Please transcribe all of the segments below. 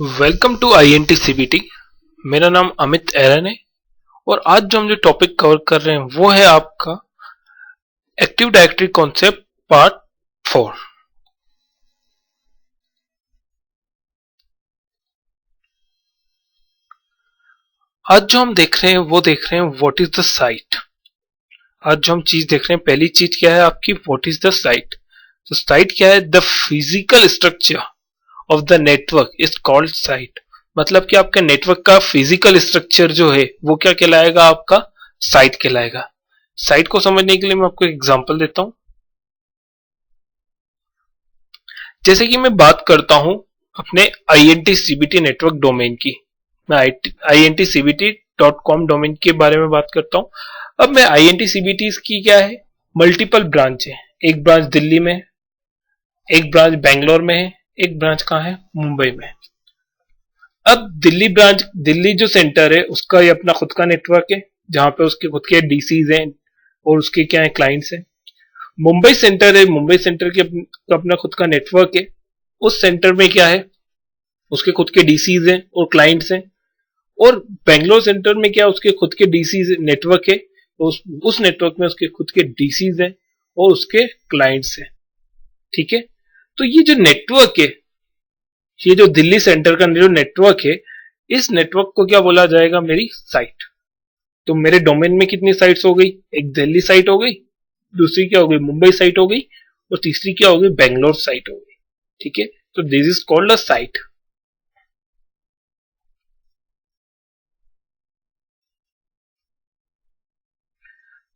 Welcome to INT CBT. मेरा नाम अमित एरन है और आज जो टॉपिक कवर कर रहे हैं वो है आपका एक्टिव डायरेक्टरी कॉन्सेप्ट पार्ट 4। आज जो हम देख रहे हैं वो देख रहे हैं व्हाट इज द साइट। आज जो हम चीज देख रहे हैं, पहली चीज क्या है आपकी, व्हाट इज द साइट। तो साइट क्या है? The physical structure of the network is called site. मतलब कि आपका नेटवर्क का फिजिकल स्ट्रक्चर जो है वो क्या कहलाएगा? आपका साइट कहलाएगा। साइट को समझने के लिए मैं आपको एक एग्जांपल देता हूं। जैसे कि मैं बात करता हूं अपने INT-CBT नेटवर्क डोमेन की। मैं INT-CBT.com डोमेन के बारे में बात करता हूं। अब मैं INT-CBT की क्या है, मल्टीपल ब्रांच है। एक ब्रांच दिल्ली में, एक ब्रांच बेंगलोर में है, एक ब्रांच कहां है? मुंबई में। अब दिल्ली जो सेंटर है उसका ये अपना खुद का नेटवर्क है, जहां पे उसके खुद के डीसीज हैं और उसके क्या है, क्लाइंट्स हैं। मुंबई सेंटर है, मुंबई सेंटर के अपना खुद का नेटवर्क है। उस सेंटर में क्या है, उसके खुद के डीसीज हैं और क्लाइंट्स हैं। और बेंगलोर सेंटर में क्या, उसके खुद के डीसीज नेटवर्क है, उस नेटवर्क में उसके खुद के डीसीज हैं और उसके क्लाइंट्स हैं। ठीक है। तो ये जो नेटवर्क है, ये जो दिल्ली सेंटर का जो नेटवर्क है, इस नेटवर्क को क्या बोला जाएगा? मेरी साइट। तो मेरे डोमेन में कितनी साइट्स हो गई? एक दिल्ली साइट हो गई, दूसरी क्या हो गई? मुंबई साइट हो गई, और तीसरी क्या हो गई? बेंगलोर साइट हो गई। ठीक है। तो this is called a site.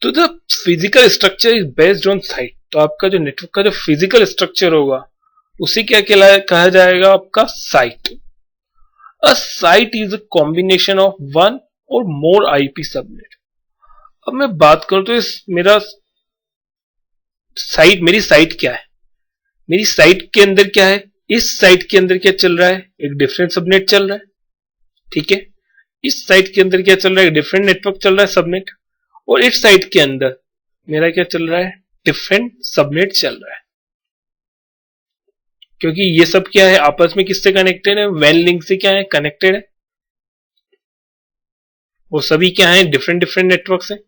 तो the physical structure is based on site. तो आपका जो नेटवर्क का जो फिजिकल स्ट्रक्चर होगा उसे क्या कहा जाएगा? आपका site. A site is a combination of one और मोर आईपी सबनेट। अब मैं बात करूं तो मेरी साइट क्या है? मेरी साइट के अंदर क्या है? इस साइट के अंदर क्या चल रहा है? एक डिफरेंट सबनेट चल रहा है। ठीक है। इस साइट के अंदर क्या चल रहा है? एक डिफरेंट नेटवर्क चल रहा है, सबनेट। और इस साइट के अंदर मेरा क्या चल रहा है? डिफरेंट सबनेट चल रहा है। क्योंकि ये सब क्या है, आपस में किससे कनेक्टेड है? वैन लिंक से क्या है, कनेक्टेड है। वो सभी क्या है? डिफरेंट डिफरेंट नेटवर्क्स हैं।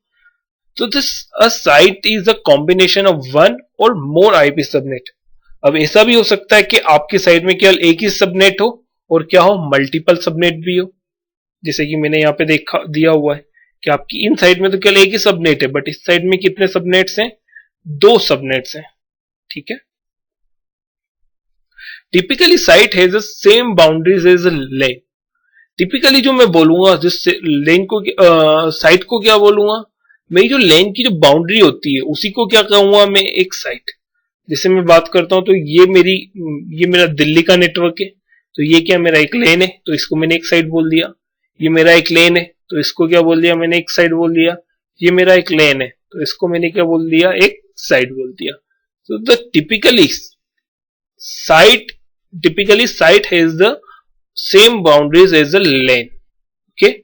तो this a site is a combination of one और मोर आईपी सबनेट। अब ऐसा भी हो सकता है कि आपकी साइट में केवल एक ही सबनेट हो और क्या हो, मल्टीपल सबनेट भी हो। जैसे कि मैंने यहाँ पे देखा दिया हुआ है कि आपकी इन साइड में तो केवल एक ही सबनेट है, बट इस साइड में कितने सबनेट्स हैं? 2 सबनेट्स हैं। ठीक है। Typically site has the same boundaries as a LAN. Typically जो मैं बोलूंगा, जिस लेन को साइट को क्या बोलूंगा? मेरी जो लेन की जो बाउंड्री होती है उसी को क्या कहूंगा मैं? एक साइट। जैसे मैं बात करता हूं तो ये मेरा दिल्ली का नेटवर्क है, तो ये क्या, मेरा एक लेन है, तो इसको मैंने एक साइड बोल दिया। ये मेरा एक लेन है, तो इसको क्या बोल दिया मैंने? एक साइड बोल दिया। ये मेरा एक लेन है, तो इसको मैंने क्या बोल दिया? एक साइड बोल दिया। तो the site typically site has the same boundaries as a lane. Okay.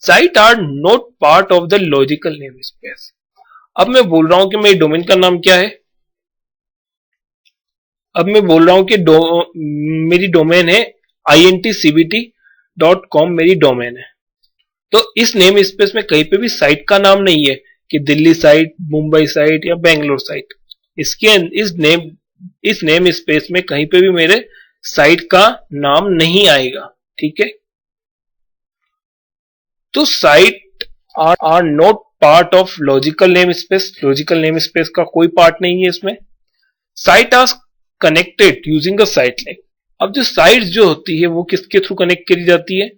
Site are not part of the logical namespace. अब मैं बोल रहा हूं कि मेरे डोमेन का नाम क्या है? अब मैं बोल रहा हूं कि मेरी डोमेन है INTCBT.com मेरी डोमेन है। तो इस नेम स्पेस में कहीं पे भी साइट का नाम नहीं है कि दिल्ली साइट, मुंबई साइट या बेंगलोर साइट। इसके इस नेम स्पेस में कहीं पे भी मेरे साइट का नाम नहीं आएगा। ठीक है। तो site are not part of logical name space. Logical name space का कोई पार्ट नहीं है इसमें। Site are connected using a site link. अब जो साइट जो होती है वो किसके थ्रू कनेक्ट करी जाती है?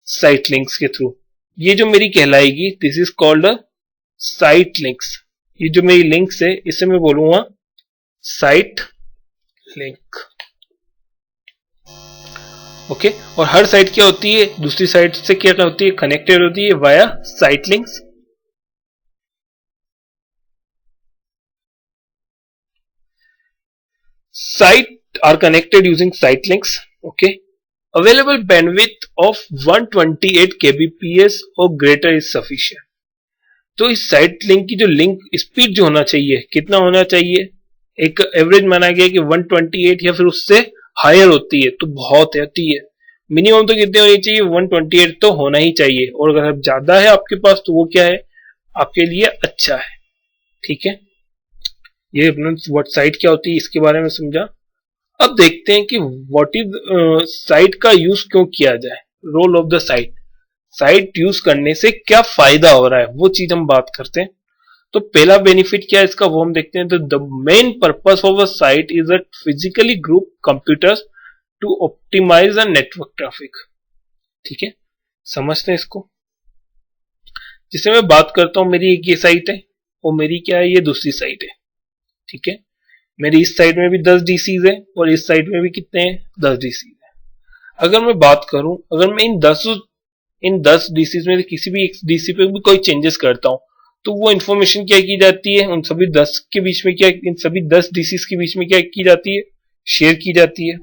साइट लिंक्स के थ्रू। ये जो मेरी कहलाएगी, this is called a site links. ये जो मेरी लिंक्स है इसे मैं बोलूंगा साइट लिंक। ओके। और हर साइट क्या होती है? दूसरी साइट से क्या होती है? कनेक्टेड होती है via site links. Site are connected using site links. Okay. Available bandwidth of 128 kbps or greater is sufficient. तो इस साइट लिंक की जो लिंक स्पीड जो होना चाहिए, कितना होना चाहिए? एक एवरेज माना गया कि 128 या फिर उससे हायर होती है तो बहुत होती है। मिनिमम तो कितने होनी चाहिए, 128 तो होना ही चाहिए, और अगर ज्यादा है आपके पास तो वो क्या है, आपके लिए अच्छा है। ठीक है, ये अपना व्हाट साइट क्या होती है इसके बारे में समझा। अब देखते हैं कि व्हाट इज साइट का यूज क्यों किया जाए, role of the site, site use करने से क्या फायदा हो रहा है वो चीज हम बात करते हैं। तो पहला बेनिफिट क्या है इसका वो हम देखते हैं। तो the main purpose of a site is a physically group computers to optimize a network traffic. ठीक है, समझते हैं इसको। जिसे मैं बात करता हूं, मेरी एक ये साइट है और मेरी क्या है, ये दूसरी साइट है। ठीक है, मेरी इस साइड में भी 10 डीसीज है और इस साइड में भी कितने हैं, 10 डीसीज है। अगर मैं बात करूं, अगर मैं इन 10 डीसीज में से किसी भी एक डीसी पे भी कोई चेंजेस करता हूं, तो वो इंफॉर्मेशन क्या की जाती है, उन सभी 10 के बीच में क्या, इन सभी 10 डीसीज के बीच में क्या की जाती है, शेयर की जाती है।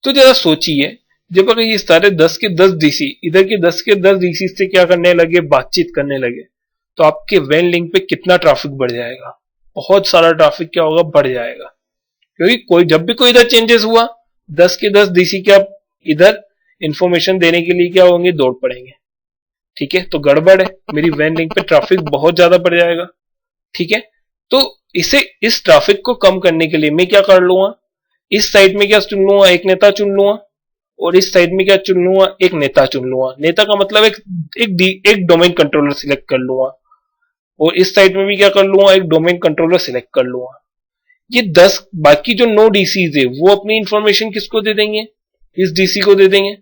तो जरा सोचिए, जब अगर ये सारे 10 के 10 डीसी इधर के 10 के 10 डीसी से क्या करने लगे, बातचीत करने लगे, तो आपके वैन लिंक पे कितना ट्रैफिक बढ़ जाएगा, बहुत सारा ट्रैफिक क्या होगा, बढ़ जाएगा। क्योंकि कोई जब भी कोई इधर चेंजेस हुआ, 10 के 10 डीसी क्या इधर इंफॉर्मेशन देने के लिए क्या होंगे, दौड़ पड़ेंगे। ठीक है, तो गड़बड़ है, मेरी वैन लिंक पे ट्रैफिक बहुत ज्यादा बढ़ जाएगा। ठीक है, तो इस ट्रैफिक को कम करने के लिए मैं क्या कर लूंगा, इस साइड में क्या चुन लूंगा, एक नेता चुन लूंगा, और इस साइड में क्या चुन लूंगा, एक नेता चुन लूंगा। नेता का मतलब एक डोमेन कंट्रोलर सिलेक्ट कर लूंगा, और इस साइड में भी क्या कर लूंगा, एक डोमेन कंट्रोलर सिलेक्ट कर लूंगा। ये 10 बाकी जो 9 डीसीज है वो अपनी इंफॉर्मेशन किसको दे देंगे, इस डीसी को दे देंगे।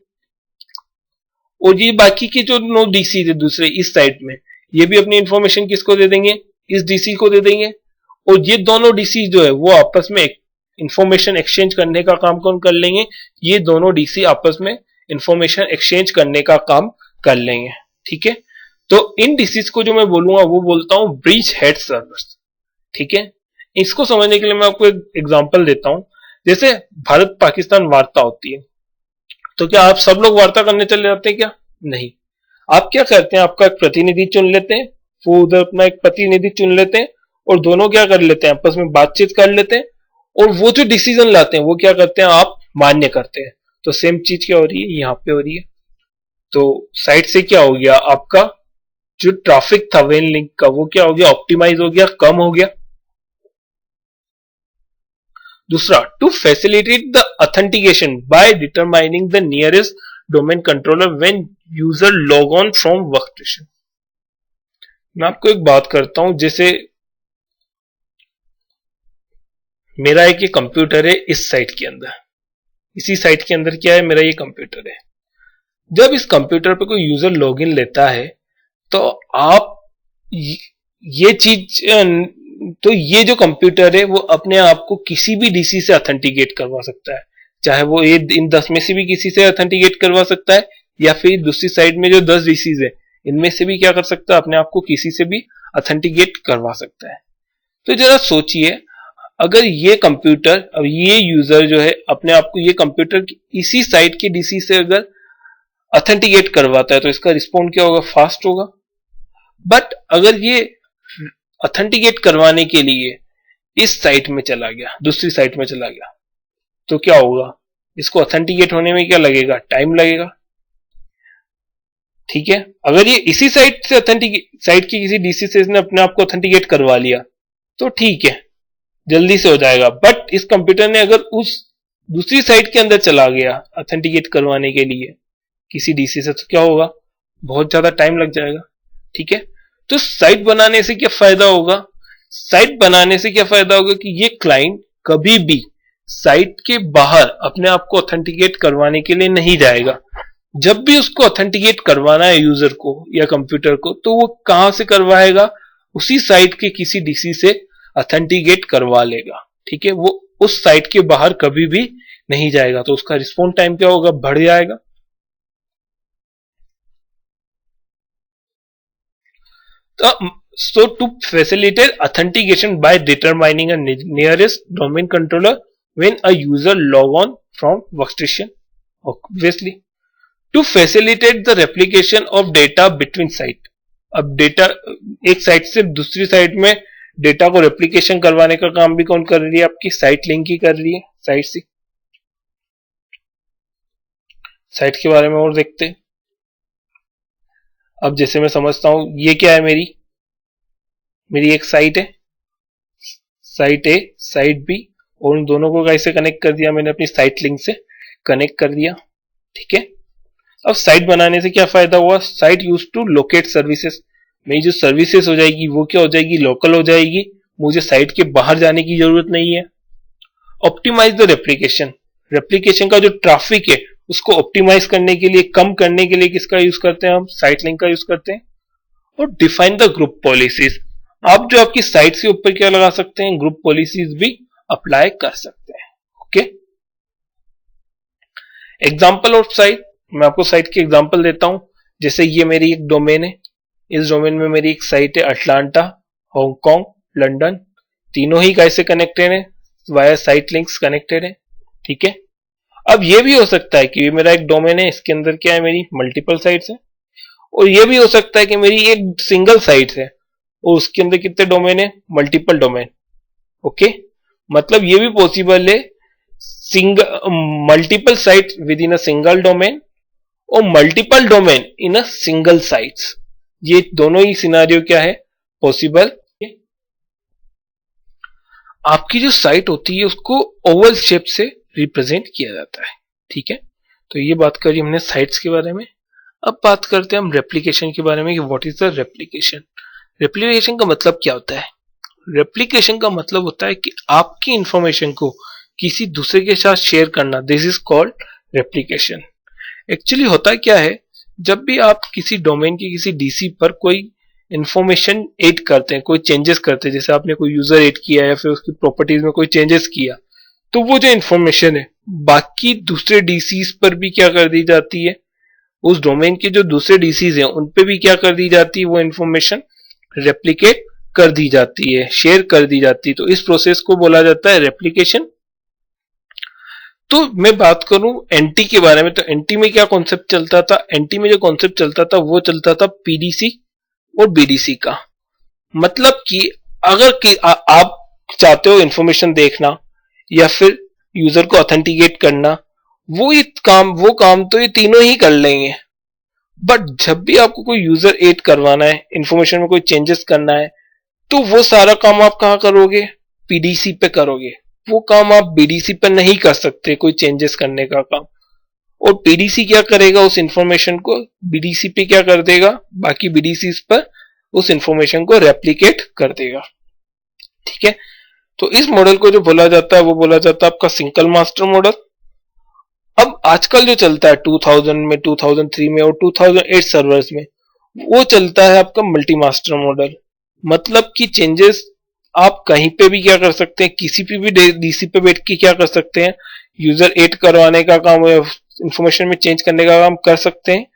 और ये बाकी के जो 9 डीसी है दूसरे इस साइड में, ये भी अपनी इंफॉर्मेशन किसको दे देंगे, इस डीसी को दे देंगे। और ये दोनों डीसी जो है वो आपस में इंफॉर्मेशन एक्सचेंज करने का काम कौन कर लेंगे, ये दोनों डीसी आपस में इंफॉर्मेशन एक्सचेंज करने का काम कर लेंगे। ठीक है, तो इन डीसीज को जो मैं बोलूंगा वो बोलता हूं ब्रीच हेड सर्वर्स। ठीक है, इसको समझने के लिए मैं आपको एक एग्जांपल देता हूं। जैसे भारत पाकिस्तान वार्ता होती है, तो क्या आप सब लोग वार्ता करने चले जाते हैं क्या, नहीं। आप क्या करते हैं, आपका एक प्रतिनिधि चुन लेते हैं, वो उधर अपना एक प्रतिनिधि चुन लेते हैं, और दोनों क्या कर लेते हैं, आपस में बातचीत कर लेते हैं, और वो जो डिसीजन लाते हैं वो क्या करते हैं, आप मान्य करते हैं। तो सेम चीज क्या हो रही है, यहां पे हो रही है। तो साइट से क्या हो गया, आपका जो ट्रैफिक था वेन लिंक का वो क्या हो गया, ऑप्टिमाइज हो गया, कम हो गया। दूसरा, to facilitate the authentication by determining the nearest domain controller when user log on from workstation. मैं आपको एक बात करता हूं, जैसे मेरा एक ये कंप्यूटर है इस साइट के अंदर, इसी साइट के अंदर क्या है, मेरा ये कंप्यूटर है। जब इस कंप्यूटर पे कोई यूजर लॉगिन लेता है, तो आप ये चीज, तो ये जो कंप्यूटर है वो अपने आप को किसी भी डीसी से ऑथेंटिकेट करवा सकता है, चाहे वो ये इन 10 में से भी किसी से ऑथेंटिकेट करवा सकता है, या फिर दूसरी साइड में जो 10 डीसीज है इनमें से भी क्या कर सकता है, अपने आप को किसी से भी ऑथेंटिकेट करवा सकता है। तो जरा सोचिए, अगर ये कंप्यूटर, अब ये यूजर जो है अपने आप को ये कंप्यूटर इसी साइट के डीसी से अगर ऑथेंटिकेट करवाता है, तो इसका रिस्पॉन्ड क्या होगा, फास्ट होगा। बट अगर ये ऑथेंटिकेट करवाने के लिए इस साइट में चला गया, दूसरी साइट में चला गया, तो क्या होगा, इसको ऑथेंटिकेट होने में क्या लगेगा, टाइम लगेगा। ठीक है, अगर ये इसी साइट से साइट की किसी डीसी से इसने अपने आप को ऑथेंटिकेट करवा लिया तो ठीक है, जल्दी से हो जाएगा। बट इस कंप्यूटर ने अगर उस दूसरी साइट के अंदर चला गया ऑथेंटिकेट करवाने के लिए किसी डीसी से, तो क्या होगा, बहुत ज्यादा टाइम लग जाएगा। ठीक है, तो साइट बनाने से क्या फायदा होगा, साइट बनाने से क्या फायदा होगा कि ये क्लाइंट कभी भी साइट के बाहर अपने आप को ऑथेंटिकेट करवाने के लिए नहीं जाएगा। जब भी उसको ऑथेंटिकेट करवाना है यूजर को या कंप्यूटर को, तो वो कहां से करवाएगा, उसी साइट के किसी डीसी से ऑथेंटिकेट करवा लेगा। ठीक है, वो उस साइट के बाहर कभी भी नहीं जाएगा, तो उसका रिस्पॉन्स टाइम क्या होगा, बढ़ जाएगा। So to facilitate authentication by determining a nearest domain controller when a user log on from workstation, obviously to facilitate the replication of data between site। अब डेटा एक साइट से दूसरी साइट में data को रेप्लिकेशन करवाने का काम भी कौन कर रही है, आपकी साइट लिंक ही कर रही है, साइट सी। साइट के बारे में और देखते हैं। अब जैसे मैं समझता हूं ये क्या है, मेरी एक साइट है, साइट ए साइट बी, और उन दोनों को कैसे कनेक्ट कर दिया मैंने, अपनी साइट लिंक से कनेक्ट कर दिया। ठीक है, अब साइट बनाने से क्या फायदा हुआ, site use to locate services, मेरी जो सर्विसेज हो जाएगी वो क्या हो जाएगी, लोकल हो जाएगी, मुझे साइट के बाहर जाने की जरूरत नहीं है। ऑप्टिमाइज द रेप्लिकेशन, रेप्लिकेशन का जो ट्रैफिक है उसको ऑप्टिमाइज करने के लिए, कम करने के लिए किसका यूज करते हैं हम, साइट लिंक का यूज करते हैं। और डिफाइन द ग्रुप पॉलिसीज, आप जो आपकी साइट के ऊपर क्या लगा सकते हैं, ग्रुप पॉलिसीज भी अप्लाई कर सकते हैं। ओके, एग्जाम्पल ऑफ साइट, मैं आपको साइट के एग्जाम्पल देता हूं। जैसे ये मेरी एक डोमेन है, इस डोमेन में मेरी एक साइट है, अटलांटा, हांगकांग, लंदन, तीनों ही कैसे कनेक्टेड है, वाया साइट लिंक्स कनेक्टेड है। ठीक है, अब ये भी हो सकता है कि ये मेरा एक डोमेन है, इसके अंदर क्या है, मेरी मल्टीपल साइट्स है, और ये भी हो सकता है कि मेरी एक सिंगल साइट है और उसके अंदर कितने डोमेन है, मल्टीपल डोमेन। ओके, मतलब ये भी पॉसिबल है, single multiple site within a single domain और multiple domain in a single sites, ये दोनों ही सिनारियो क्या है, पॉसिबल। आपकी जो साइट होती है उसको ओवल शेप से रिप्रेजेंट किया जाता है। ठीक है, तो ये बात करी हमने साइट्स के बारे में। अब बात करते हैं हम रेप्लिकेशन के बारे में कि what is the replication. Replication का मतलब क्या होता है, रेप्लिकेशन का मतलब होता है कि आपकी इंफॉर्मेशन को किसी दूसरे के साथ शेयर करना, this is called replication. Actually होता क्या है, जब भी आप किसी डोमेन की किसी डीसी पर कोई इंफॉर्मेशन ऐड करते हैं, कोई चेंजेस करते हैं, जैसे आपने कोई यूजर ऐड किया या फिर उसकी प्रॉपर्टीज में कोई चेंजेस किया, तो वो जो इंफॉर्मेशन है बाकी दूसरे डीसीज पर भी क्या कर दी जाती है, उस डोमेन के जो दूसरे डीसीज हैं उन पे भी क्या कर दी जाती है, वो इंफॉर्मेशन रेप्लिकेट कर दी जाती है, शेयर कर दी जाती है। तो इस प्रोसेस को बोला जाता है रेप्लिकेशन। तो मैं बात करूं एनटी के बारे में, तो एनटी में क्या कॉन्सेप्ट चलता था, एनटी में जो कॉन्सेप्ट चलता था वो चलता था पीडीसी और बीडीसी का। मतलब कि अगर आप चाहते हो इंफॉर्मेशन देखना या फिर यूजर को ऑथेंटिकेट करना, वो काम तो ये तीनों ही कर लेंगे। बट जब भी आपको कोई यूजर ऐड करवाना है, इंफॉर्मेशन में कोई चेंजेस करना है, तो वो सारा काम आप कहां करोगे, पीडीसी पे करोगे। वो काम आप बीडीसी पे नहीं कर सकते, कोई चेंजेस करने का काम। और पीडीसी क्या करेगा, उस इंफॉर्मेशन को बीडीसी पे क्या कर देगा, बाकी बीडीसी पर उस इंफॉर्मेशन को रेप्लिकेट कर देगा। ठीक है, तो इस मॉडल को जो बोला जाता है वो बोला जाता है आपका सिंगल मास्टर मॉडल। अब आजकल जो चलता है 2000 में, 2003 में और 2008 सर्वर्स में, वो चलता है आपका मल्टी मास्टर मॉडल। मतलब कि चेंजेस आप कहीं पे भी क्या कर सकते हैं, किसी भी डीसी पे बैठ के क्या कर सकते हैं, यूजर ऐड करवाने का काम, इंफॉर्मेशन में चेंज करने का काम कर सकते हैं।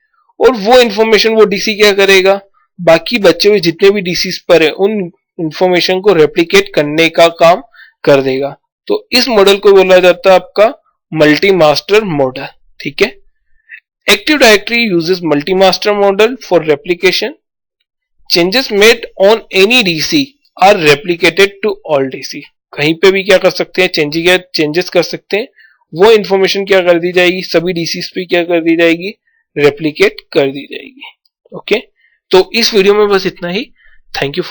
और वो इंफॉर्मेशन वो डीसी क्या करेगा, बाकी बचे हुए जितने भी डीसीज पर है उन इंफॉर्मेशन को रेप्लिकेट करने का काम कर देगा। तो इस मॉडल को बोला जाता है आपका मल्टी मास्टर मॉडल। ठीक है, active directory uses multi master model for replication, changes made on any DC are replicated to all DC. कहीं पे भी क्या कर सकते हैं, चेंजेस कर सकते हैं, वो इंफॉर्मेशन क्या कर दी जाएगी, सभी डीसीज पे क्या कर दी जाएगी, रेप्लिकेट कर दी जाएगी। ओके, तो इस वीडियो में बस इतना ही। Thank you for